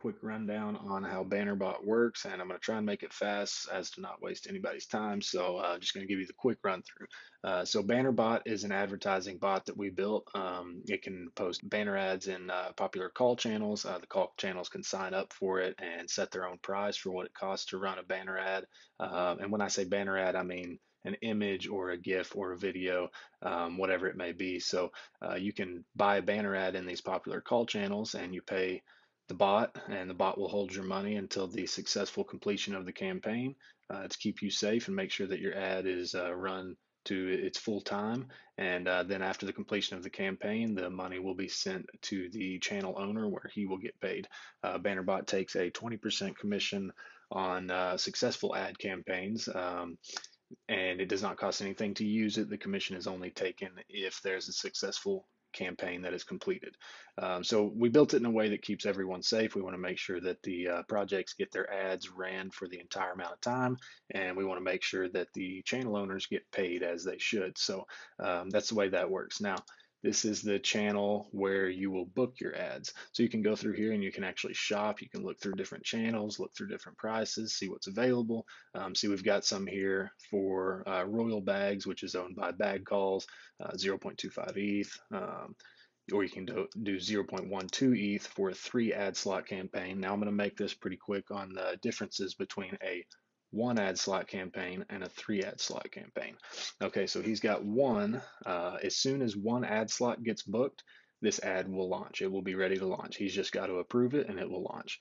quick rundown on how Bannerbot works, and I'm going to try and make it fast as to not waste anybody's time. So, just going to give you the quick run through. So, Bannerbot is an advertising bot that we built. It can post banner ads in popular call channels. The call channels can sign up for it and set their own price for what it costs to run a banner ad. And when I say banner ad, I mean an image or a GIF or a video, whatever it may be. So, you can buy a banner ad in these popular call channels and you pay the bot, and the bot will hold your money until the successful completion of the campaign to keep you safe and make sure that your ad is run to its full time. And then after the completion of the campaign, the money will be sent to the channel owner where he will get paid. Bannerbot takes a 20% commission on successful ad campaigns. And it does not cost anything to use it. The commission is only taken if there's a successful campaign that is completed. So we built it in a way that keeps everyone safe. We want to make sure that the projects get their ads ran for the entire amount of time, and we want to make sure that the channel owners get paid as they should. So that's the way that works. Now, this is the channel where you will book your ads. So you can go through here and you can actually shop. You can look through different channels, look through different prices, see what's available. See, we've got some here for Royal Bags, which is owned by Bag Calls, 0.25 ETH. Or you can do 0.12 ETH for a 3 ad slot campaign. Now I'm going to make this pretty quick on the differences between a 1 ad slot campaign and a 3 ad slot campaign. Okay, so he's got one. As soon as 1 ad slot gets booked, this ad will launch. It will be ready to launch. He's just got to approve it and it will launch.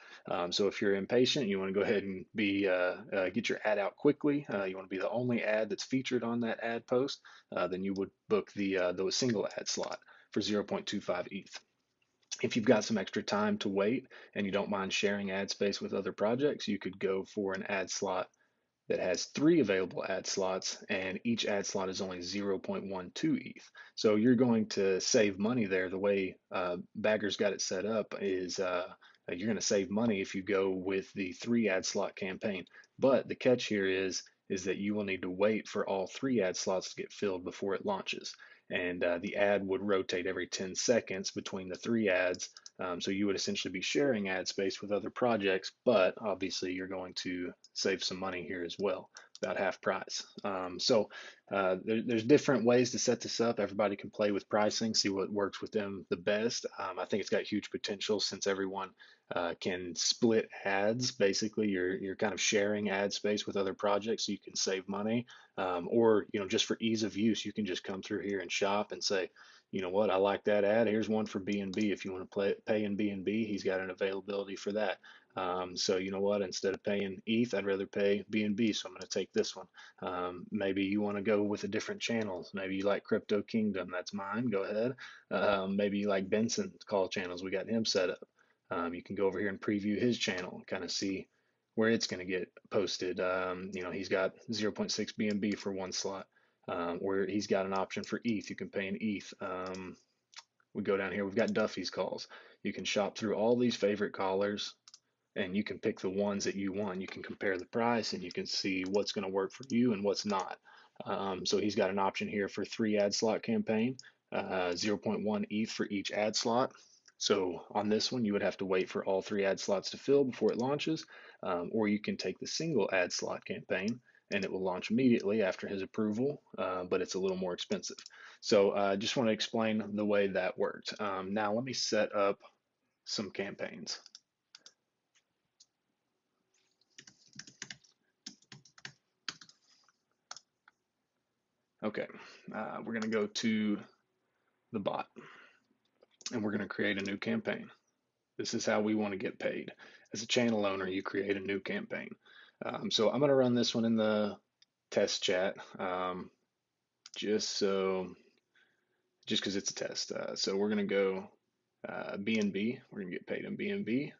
So if you're impatient, you want to go ahead and get your ad out quickly. You want to be the only ad that's featured on that ad post. Then you would book the single ad slot for 0.25 ETH. If you've got some extra time to wait and you don't mind sharing ad space with other projects, you could go for an ad slot that has 3 available ad slots, and each ad slot is only 0.12 ETH. So you're going to save money there. The way Bagger's got it set up is you're going to save money if you go with the 3 ad slot campaign. But the catch here is that you will need to wait for all 3 ad slots to get filled before it launches. And the ad would rotate every 10 seconds between the 3 ads. So you would essentially be sharing ad space with other projects, but obviously you're going to save some money here as well, about half price. There's different ways to set this up. Everybody can play with pricing, see what works with them the best. I think it's got huge potential since everyone can split ads. Basically, you're kind of sharing ad space with other projects, so you can save money. Or just for ease of use, you can just come through here and shop and say, you know what, I like that ad. Here's one for B&B. If you want to pay in B&B, he's got an availability for that. So you know what, instead of paying ETH, I'd rather pay B&B, so I'm going to take this one. Maybe you want to go with a different channel. Maybe you like Crypto Kingdom. That's mine. Go ahead. Maybe you like Benson's call channels. We got him set up. You can go over here and preview his channel and kind of see where it's going to get posted. He's got 0.6 BNB for 1 slot, where he's got an option for ETH. You can pay in ETH. We go down here, we've got Duffy's calls. You can shop through all these favorite callers and you can pick the ones that you want. You can compare the price and you can see what's going to work for you and what's not. So he's got an option here for 3 ad slot campaign, 0.1 ETH for each ad slot. So on this one, you would have to wait for all 3 ad slots to fill before it launches, or you can take the single ad slot campaign and it will launch immediately after his approval, but it's a little more expensive. So I just want to explain the way that worked. Now let me set up some campaigns. Okay, we're going to go to the bot and we're going to create a new campaign. This is how we want to get paid. As a channel owner, you create a new campaign. So I'm going to run this one in the test chat, just because it's a test. So we're going to go B&B. We're going to get paid in B&B.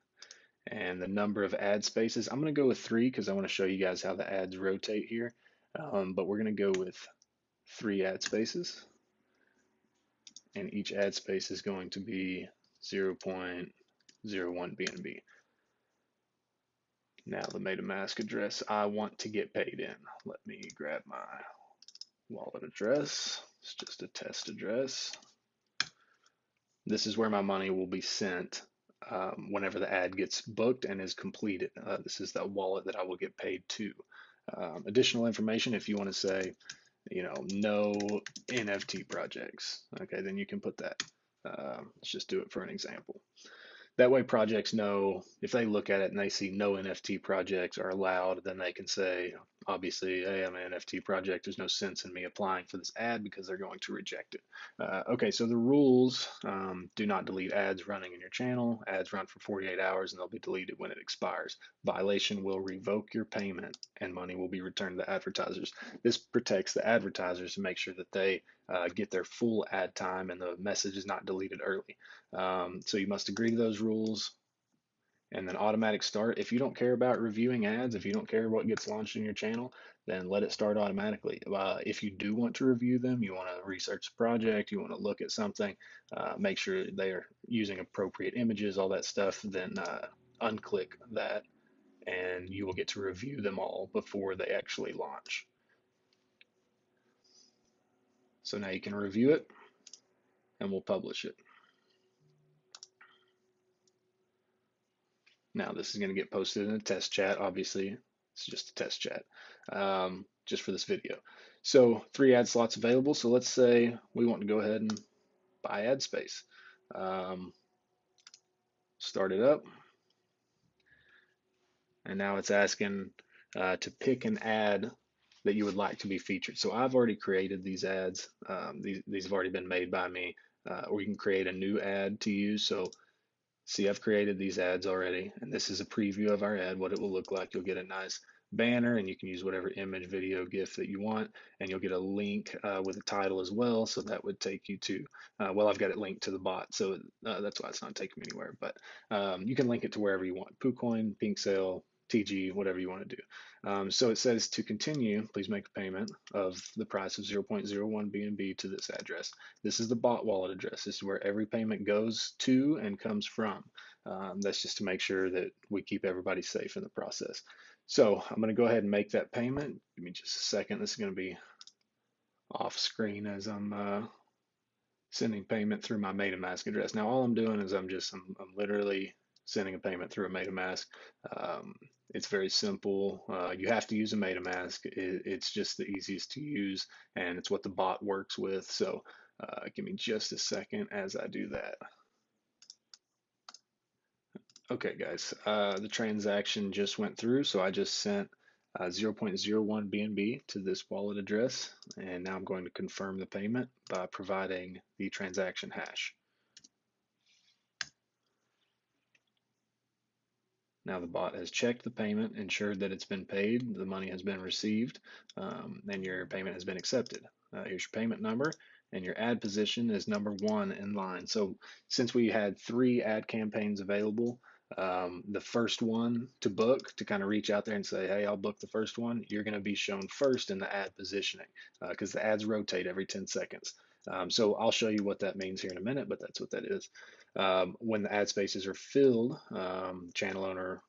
And the number of ad spaces, I'm going to go with 3 because I want to show you guys how the ads rotate here. But we're going to go with 3 ad spaces. And each ad space is going to be 0.01 BNB. Now the MetaMask address I want to get paid in. Let me grab my wallet address. It's just a test address. This is where my money will be sent whenever the ad gets booked and is completed. This is the wallet that I will get paid to. Additional information, if you want to say, no NFT projects, okay, then you can put that. Let's just do it for an example. That way projects know if they look at it and they see no NFT projects are allowed, then they can say, obviously, hey, I'm an NFT project. There's no sense in me applying for this ad because they're going to reject it. Okay, so the rules, do not delete ads running in your channel. Ads run for 48 hours and they'll be deleted when it expires. Violation will revoke your payment and money will be returned to the advertisers. This protects the advertisers to make sure that they get their full ad time and the message is not deleted early. So you must agree to those rules and then automatic start. If you don't care about reviewing ads, if you don't care what gets launched in your channel, then let it start automatically. If you do want to review them, you want to research the project, you want to look at something, make sure they are using appropriate images, all that stuff, then unclick that and you will get to review them all before they actually launch. So now you can review it and we'll publish it. Now this is going to get posted in a test chat, obviously. It's just a test chat, just for this video. So 3 ad slots available. So let's say we want to go ahead and buy ad space. Start it up. And now it's asking to pick an ad that you would like to be featured. So I've already created these ads. These have already been made by me. Or you can create a new ad to use. So see, I've created these ads already, and this is a preview of our ad, what it will look like. You'll get a nice banner, and you can use whatever image, video, GIF that you want, and you'll get a link with a title as well, so that would take you to, well, I've got it linked to the bot, so that's why it's not taking me anywhere, but you can link it to wherever you want, PooCoin, Pink Sale, TG, whatever you want to do. So it says to continue, please make a payment of the price of 0.01 BNB to this address. This is the bot wallet address. This is where every payment goes to and comes from. That's just to make sure that we keep everybody safe in the process. So I'm going to go ahead and make that payment. Give me just a second. This is going to be off screen as I'm sending payment through my MetaMask address. Now all I'm doing is I'm literally sending a payment through a MetaMask. It's very simple. You have to use a MetaMask. It's just the easiest to use, and it's what the bot works with. So give me just a second as I do that. Okay, guys, the transaction just went through, so I just sent 0.01 BNB to this wallet address, and now I'm going to confirm the payment by providing the transaction hash. Now the bot has checked the payment, ensured that it's been paid, the money has been received, and your payment has been accepted. Here's your payment number, and your ad position is number 1 in line. So since we had 3 ad campaigns available, the first one to book, to kind of reach out there and say, hey, I'll book the first one, you're going to be shown first in the ad positioning because the ads rotate every 10 seconds. So I'll show you what that means here in a minute, but that's what that is. When the ad spaces are filled, channel owner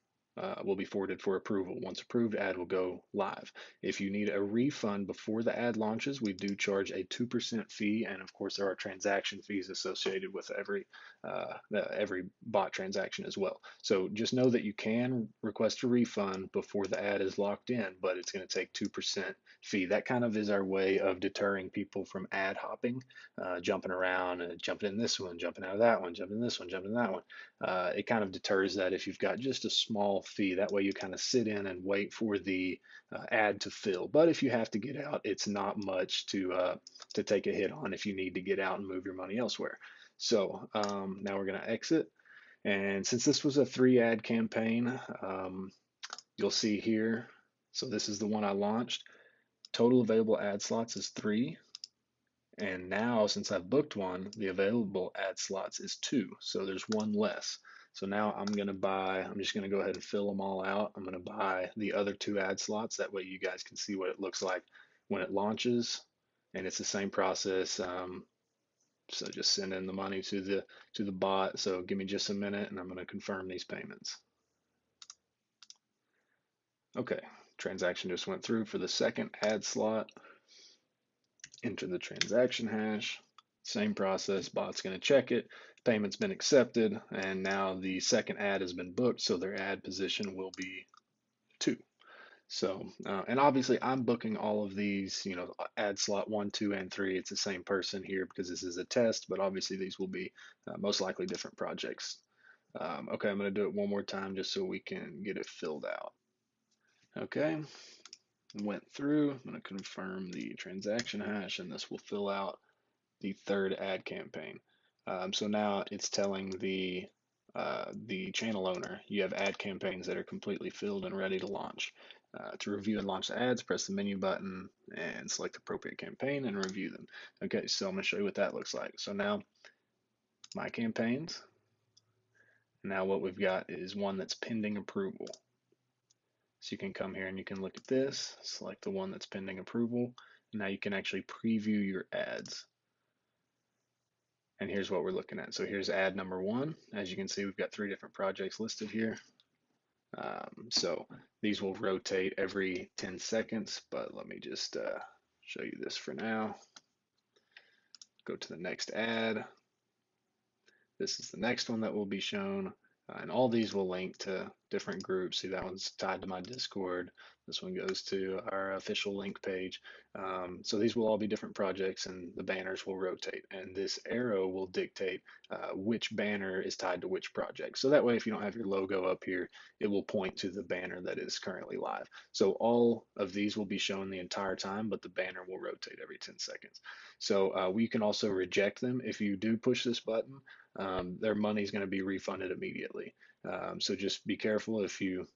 will be forwarded for approval. Once approved, ad will go live. If you need a refund before the ad launches, we do charge a 2% fee, and of course there are transaction fees associated with every bot transaction as well. So just know that you can request a refund before the ad is locked in, but it's going to take 2% fee. That kind of is our way of deterring people from ad hopping, jumping around and jumping in this one, jumping out of that one, jumping in this one, jumping in that one. It kind of deters that if you've got just a small fee. That way you kind of sit in and wait for the ad to fill. But if you have to get out, it's not much to take a hit on if you need to get out and move your money elsewhere. So now we're going to exit. And since this was a 3 ad campaign, you'll see here, so this is the one I launched. Total available ad slots is 3. And now, since I've booked one, the available ad slots is 2. So there's 1 less. So now I'm just going to go ahead and fill them all out. I'm going to buy the other 2 ad slots. That way you guys can see what it looks like when it launches. And it's the same process. So just send in the money to the bot. So give me just a minute and I'm going to confirm these payments. Okay, transaction just went through for the second ad slot. Enter the transaction hash. Same process, bot's going to check it, payment's been accepted, and now the second ad has been booked, so their ad position will be 2. So, and obviously I'm booking all of these, ad slot 1, 2, and 3. It's the same person here because this is a test, but obviously these will be most likely different projects. Okay, I'm going to do it one more time just so we can get it filled out. Okay, went through. I'm going to confirm the transaction hash, and this will fill out the third ad campaign. So now it's telling the channel owner you have ad campaigns that are completely filled and ready to launch. To review and launch the ads, press the menu button and select the appropriate campaign and review them. Okay, so I'm going to show you what that looks like. So now my campaigns. Now what we've got is one that's pending approval. So you can come here and you can look at this, select the one that's pending approval. Now you can actually preview your ads. And here's what we're looking at. So here's ad number 1. As you can see, we've got 3 different projects listed here. So these will rotate every 10 seconds, but let me just show you this for now. Go to the next ad. This is the next one that will be shown. And all these will link to different groups. See, that one's tied to my Discord. This one goes to our official link page. So these will all be different projects, and the banners will rotate. And this arrow will dictate which banner is tied to which project. So that way, if you don't have your logo up here, it will point to the banner that is currently live. So all of these will be shown the entire time, but the banner will rotate every 10 seconds. So we can also reject them. If you do push this button, their money is going to be refunded immediately. So just be careful. If you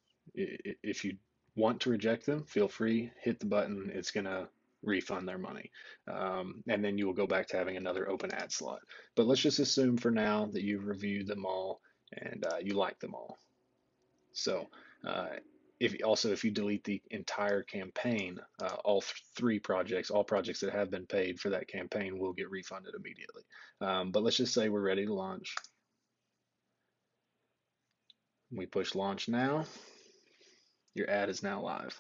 want to reject them, feel free, hit the button. It's going to refund their money. And then you will go back to having another open ad slot. But let's just assume for now that you've reviewed them all and you like them all. So if you delete the entire campaign, all 3 projects, all projects that have been paid for that campaign will get refunded immediately. But let's just say we're ready to launch. We push launch now. Your ad is now live.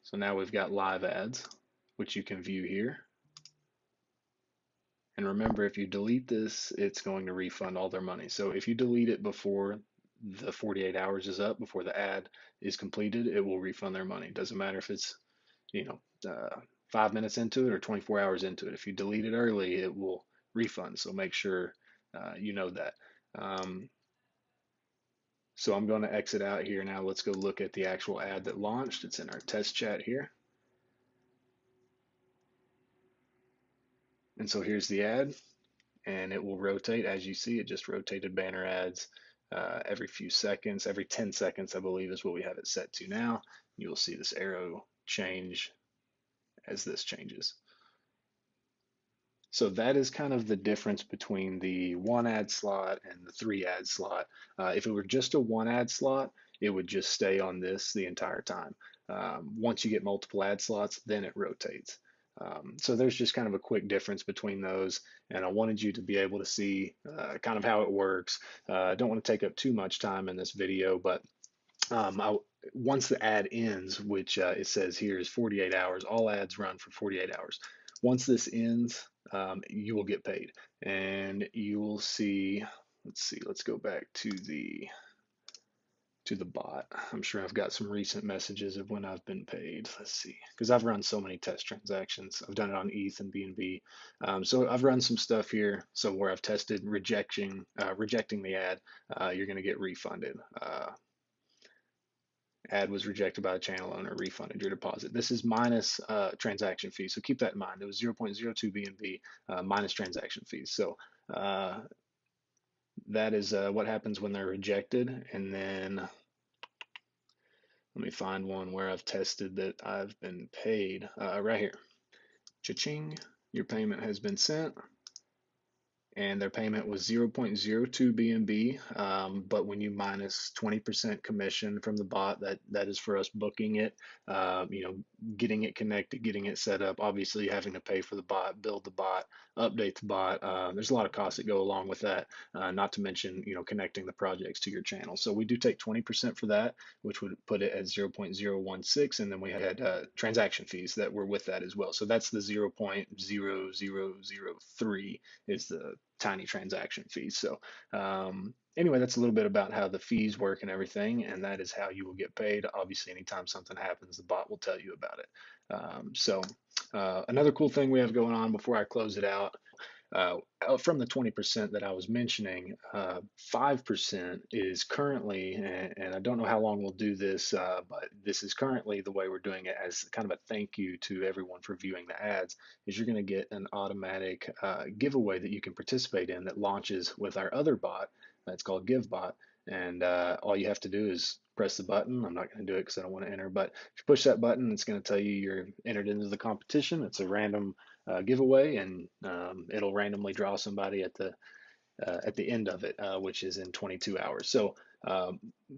So now we've got live ads, which you can view here. And remember, if you delete this, it's going to refund all their money. So if you delete it before the 48 hours is up, before the ad is completed, it will refund their money. Doesn't matter if it's, 5 minutes into it or 24 hours into it. If you delete it early, it will refund. So make sure you know that. So I'm going to exit out here now. Let's go look at the actual ad that launched. It's in our test chat here. And so here's the ad, and it will rotate. As you see, it just rotated banner ads every few seconds, every 10 seconds, I believe is what we have it set to now. You'll see this arrow change as this changes. So that is kind of the difference between the 1 ad slot and the 3 ad slot. If it were just a 1 ad slot, it would just stay on this the entire time. Once you get multiple ad slots, then it rotates. So there's just kind of a quick difference between those, and I wanted you to be able to see kind of how it works. I don't want to take up too much time in this video, but once the ad ends, which it says here is 48 hours, all ads run for 48 hours. Once this ends, you will get paid, and you will see. Let's go back to the bot. I'm sure I've got some recent messages of when I've been paid. Let's see, because I've run so many test transactions. I've done it on ETH and BNB. So I've run some stuff here. So where I've tested rejecting the ad, you're going to get refunded. Ad was rejected by the channel owner, refunded your deposit. This is minus transaction fees, so keep that in mind. It was 0.02 BNB minus transaction fees. So that is what happens when they're rejected. And then let me find one where I've tested that I've been paid right here. Cha-ching, your payment has been sent. and their payment was 0.02 BNB. But when you minus 20% commission from the bot, that is for us booking it, you know, getting it connected, getting it set up, obviously having to pay for the bot, build the bot, update the bot. There's a lot of costs that go along with that, not to mention, you know, connecting the projects to your channel. So we do take 20% for that, which would put it at 0.016, and then we had transaction fees that were with that as well. So that's the 0.0003 is the tiny transaction fees. So anyway, that's a little bit about how the fees work and everything, and that is how you will get paid. Obviously, anytime something happens, the bot will tell you about it. Another cool thing we have going on before I close it out, from the 20% that I was mentioning, 5% is currently, and I don't know how long we'll do this, but this is currently the way we're doing it as kind of a thank you to everyone for viewing the ads, is you're going to get an automatic giveaway that you can participate in that launches with our other bot. That's called GiveBot. And all you have to do is press the button. I'm not going to do it because I don't want to enter, but if you push that button, it's going to tell you you're entered into the competition. It's a random giveaway, and it'll randomly draw somebody at the end of it, which is in 22 hours. So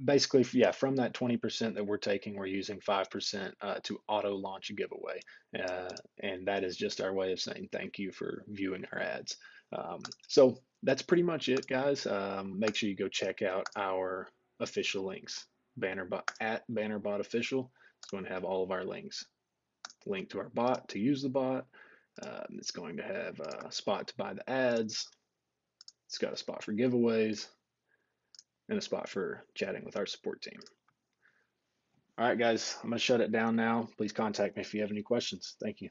basically, yeah, from that 20% that we're taking, we're using 5% to auto launch a giveaway, and that is just our way of saying thank you for viewing our ads. So that's pretty much it, guys. Make sure you go check out our official links. Bannerbot at Bannerbot Official. It's going to have all of our links. Link to our bot to use the bot. It's going to have a spot to buy the ads. It's got a spot for giveaways and a spot for chatting with our support team. All right, guys, I'm going to shut it down now. Please contact me if you have any questions. Thank you.